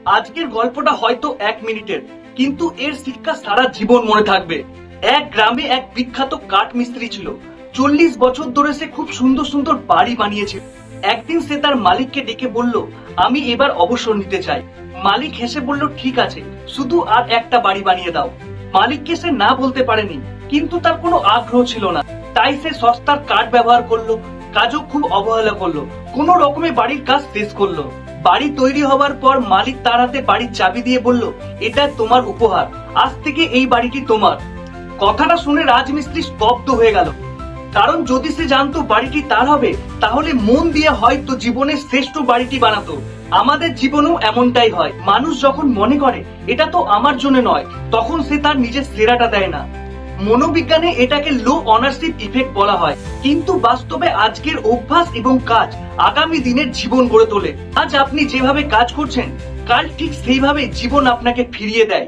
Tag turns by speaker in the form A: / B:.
A: আজকের গল্পটা হয়তো 1 মিনিটের, কিন্তু এর শিক্ষা সারা জীবন মনে থাকবে। এক গ্রামে এক বিখ্যাত কাঠ মিস্ত্রি ছিল। 40 বছর ধরে সে খুব সুন্দর সুন্দর বাড়ি বানিয়েছিল। একদিন সে তার মালিককে ডেকে বলল, আমি এবার অবসর নিতে চাই। মালিক হেসে বলল, ঠিক আছে, শুধু আর একটা বাড়ি বানিয়ে দাও। মালিককে সে না বলতে পারেনি, কিন্তু তার কোনো আগ্রহ ছিল না। তাই সে সস্তার কাঠ ব্যবহার করলো, কাজও খুব অবহেলা করলো, কোনো রকমে বাড়ির কাজ শেষ করলো। বাড়ি তৈরি হবার পর মালিক তার হাতে বাড়ির চাবি দিয়ে বলল, এটা তোমার উপহার, আজ থেকে এই বাড়িটি তোমার। কথাটা শুনে রাজমিস্ত্রি স্তব্ধ হয়ে গেল, কারণ যদি সে জানতো বাড়িটি তার হবে, তাহলে মন দিয়ে হয়তো জীবনের শ্রেষ্ঠ বাড়িটি বানাতো। আমাদের জীবনেও এমনটাই হয়, মানুষ যখন মনে করে এটা তো আমার জন্য নয়, তখন সে তার নিজের সেরাটা দেয় না। মনোবিজ্ঞানে এটাকে লো অনারশিপ ইফেক্ট বলা হয়, কিন্তু বাস্তবে আজকের অভ্যাস এবং কাজ আগামী দিনের জীবন গড়ে তোলে। আজ আপনি যেভাবে কাজ করছেন, কাল ঠিক সেইভাবে জীবন আপনাকে ফিরিয়ে দেয়।